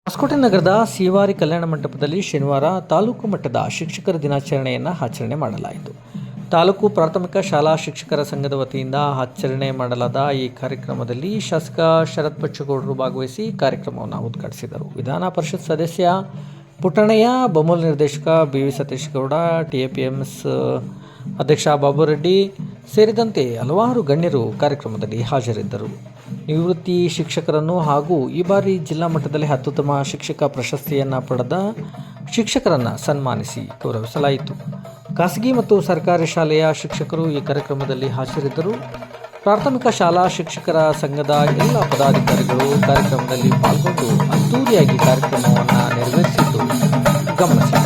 ಹೊಸಕೋಟೆ ನಗರದ ಸಿವಾರಿ ಕಲ್ಯಾಣ ಮಂಟಪದಲ್ಲಿ ಶನಿವಾರ ತಾಲೂಕು ಮಟ್ಟದ ಶಿಕ್ಷಕರ ದಿನಾಚರಣೆಯನ್ನು ಆಚರಣೆ ಮಾಡಲಾಯಿತು. ತಾಲೂಕು ಪ್ರಾಥಮಿಕ ಶಾಲಾ ಶಿಕ್ಷಕರ ಸಂಘದ ವತಿಯಿಂದ ಆಚರಣೆ ಮಾಡಲಾದ ಈ ಕಾರ್ಯಕ್ರಮದಲ್ಲಿ ಶಾಸಕ ಶರತ್ ಬಚ್ಚೇಗೌಡರು ಭಾಗವಹಿಸಿ ಕಾರ್ಯಕ್ರಮವನ್ನು ಉದ್ಘಾಟಿಸಿದರು. ವಿಧಾನ ಪರಿಷತ್ ಸದಸ್ಯ ಪುಟ್ಟಣ್ಣಯ್ಯ, ಬಮೂಲ್ ನಿರ್ದೇಶಕ ಬಿ.ವಿ. ಸತೀಶ್ ಗೌಡ, ಟಿಎಪಿಎಂಎಸ್ ಅಧ್ಯಕ್ಷ ಬಾಬು ರೆಡ್ಡಿ ಸೇರಿದಂತೆ ಹಲವಾರು ಗಣ್ಯರು ಕಾರ್ಯಕ್ರಮದಲ್ಲಿ ಹಾಜರಿದ್ದರು. ನಿವೃತ್ತಿ ಶಿಕ್ಷಕರನ್ನು ಹಾಗೂ ಈ ಬಾರಿ ಜಿಲ್ಲಾ ಮಟ್ಟದಲ್ಲಿ ಅತ್ಯುತ್ತಮ ಶಿಕ್ಷಕ ಪ್ರಶಸ್ತಿಯನ್ನು ಪಡೆದ ಶಿಕ್ಷಕರನ್ನು ಸನ್ಮಾನಿಸಿ ಗೌರವಿಸಲಾಯಿತು. ಖಾಸಗಿ ಮತ್ತು ಸರ್ಕಾರಿ ಶಾಲೆಯ ಶಿಕ್ಷಕರು ಈ ಕಾರ್ಯಕ್ರಮದಲ್ಲಿ ಹಾಜರಿದ್ದರು. ಪ್ರಾಥಮಿಕ ಶಾಲಾ ಶಿಕ್ಷಕರ ಸಂಘದ ಎಲ್ಲ ಪದಾಧಿಕಾರಿಗಳು ಕಾರ್ಯಕ್ರಮದಲ್ಲಿ ಪಾಲ್ಗೊಂಡು ಅದ್ದೂರಿಯಾಗಿ ಕಾರ್ಯಕ್ರಮವನ್ನು ನೆರವೇರಿಸಿದ್ದು ಗಮನಿಸಿದರು.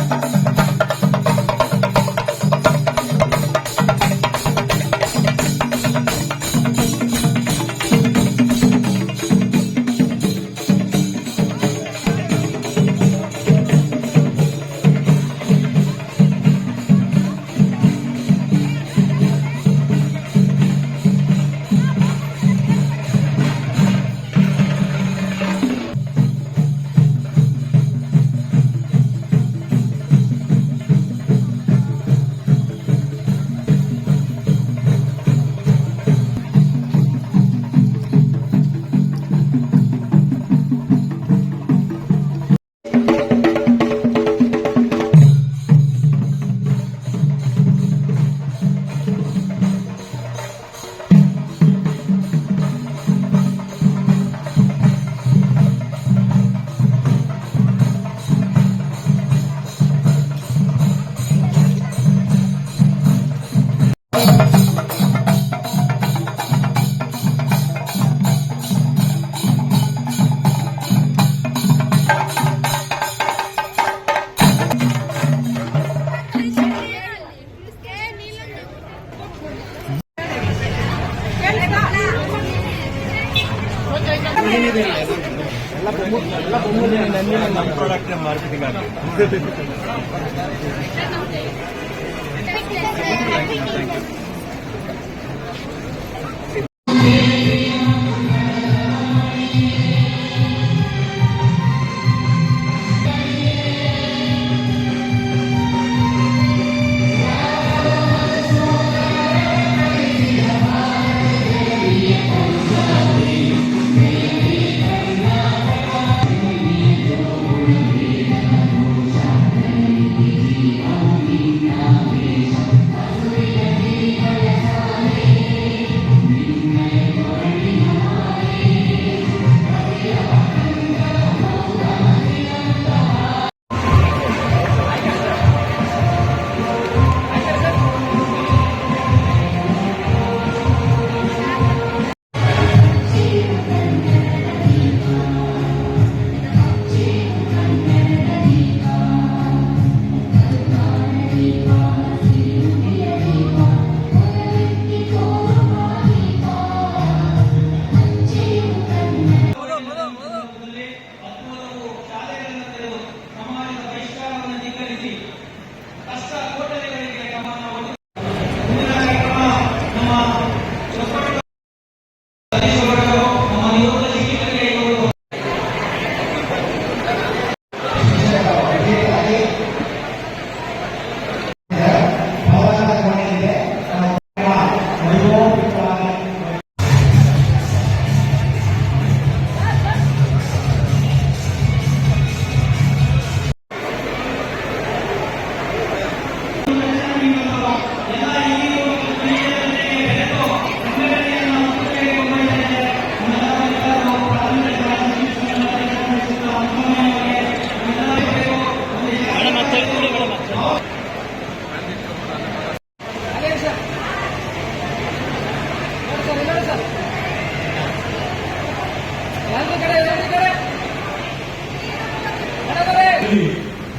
ನಮ್ಮ ಪ್ರಾಡಕ್ಟ್ ಮಾರ್ಕೆಟಿಂಗ್ ಆಗಿದೆ.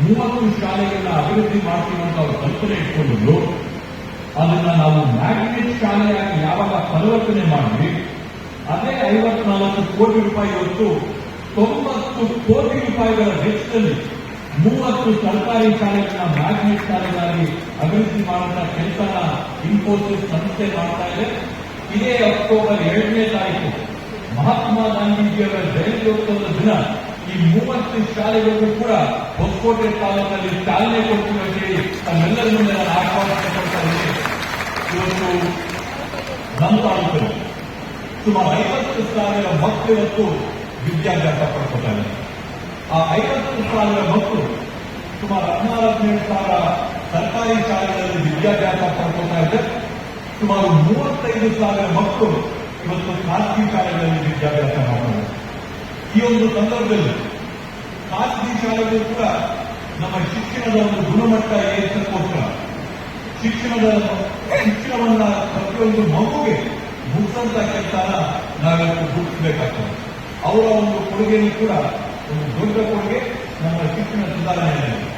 ಮೂವತ್ತು ಶಾಲೆಗಳನ್ನ ಅಭಿವೃದ್ಧಿ ಮಾಡ್ತೀವಂತ ಅವರು ಕಲ್ಪನೆ ಇಟ್ಕೊಂಡು ಅದನ್ನ ನಾವು ಮ್ಯಾಗ್ನೆಟ್ ಶಾಲೆಯಾಗಿ ಯಾವಾಗ ಪರಿವರ್ತನೆ ಮಾಡಿ ಅದೇ 54 ಕೋಟಿ ರೂಪಾಯಿ ಇವತ್ತು 90 ಕೋಟಿ ರೂಪಾಯಿಗಳ ವೆಚ್ಚದಲ್ಲಿ 30 ಸರ್ಕಾರಿ ಶಾಲೆಗಳನ್ನ ಮ್ಯಾಗ್ನೆಟ್ ಶಾಲೆಗಳಾಗಿ ಅಭಿವೃದ್ಧಿ ಮಾಡುವ ಕೆಲಸನ ಇನ್ಫೋಸಿಸ್ ಸಂಸ್ಥೆ ಮಾಡ್ತಾ ಇದೆ. ಇದೇ ಅಕ್ಟೋಬರ್ 2ನೇ ತಾರೀಕು ಮಹಾತ್ಮ ಗಾಂಧೀಜಿಯವರ ಜಯಂತ್ಯೋತ್ಸವದ ದಿನ ಈ 30 ಶಾಲೆಗಳಿಗೂ ಕೂಡ ಹೊಸಕೋಟೆ ತಾಲೂಕಿನಲ್ಲಿ ಚಾಲನೆ ಕೊಡ್ತೀವಿ ಅಂತ ಹೇಳಿ ತಮ್ಮೆಲ್ಲರ ಮುಂದೆ ನಾನು ಆಹ್ವಾನಿಸಿಕೊಳ್ತಾ ಇದ್ದೀನಿ. ಇವತ್ತು ನಮ್ಮ ತಾಲೂಕಲ್ಲಿ ಸುಮಾರು 50,000 ಮಕ್ಕಳು ಇವತ್ತು ವಿದ್ಯಾಭ್ಯಾಸ ಪಡ್ಕೊತಾರೆ. ಆ 50,000 ಮಕ್ಕಳು ಸುಮಾರು 14,000 ಸರ್ಕಾರಿ ಶಾಲೆಗಳಲ್ಲಿ ವಿದ್ಯಾಭ್ಯಾಸ ಪಡ್ಕೊತಾ ಇದ್ದಾರೆ. ಸುಮಾರು 35,000 ಮಕ್ಕಳು ಇವತ್ತು ಖಾಸಗಿ ಶಾಲೆಗಳಲ್ಲಿ ವಿದ್ಯಾಭ್ಯಾಸ ಮಾಡ್ತಾರೆ. ಈ ಒಂದು ಸಂದರ್ಭದಲ್ಲಿ ಖಾಸಗಿ ಶಾಲೆಗಳು ಕೂಡ ನಮ್ಮ ಶಿಕ್ಷಣದ ಒಂದು ಗುಣಮಟ್ಟ ಏರಿಸಕ್ಕೋಸ್ಕರ ಶಿಕ್ಷಣವನ್ನ ಪ್ರತಿಯೊಂದು ಮಗುಗೆ ಮುಗಿಸಂತ ಕೆಲಸನ ನಾವೆಲ್ಲರೂ ಗುರುತಿಸಬೇಕಾಗ್ತದೆ. ಅವರ ಒಂದು ಕೊಡುಗೆಯೂ ಕೂಡ ಒಂದು ದೊಡ್ಡ ಕೊಡುಗೆ ನಮ್ಮ ಶಿಕ್ಷಣ ಸುಧಾರಣೆಯಲ್ಲಿ.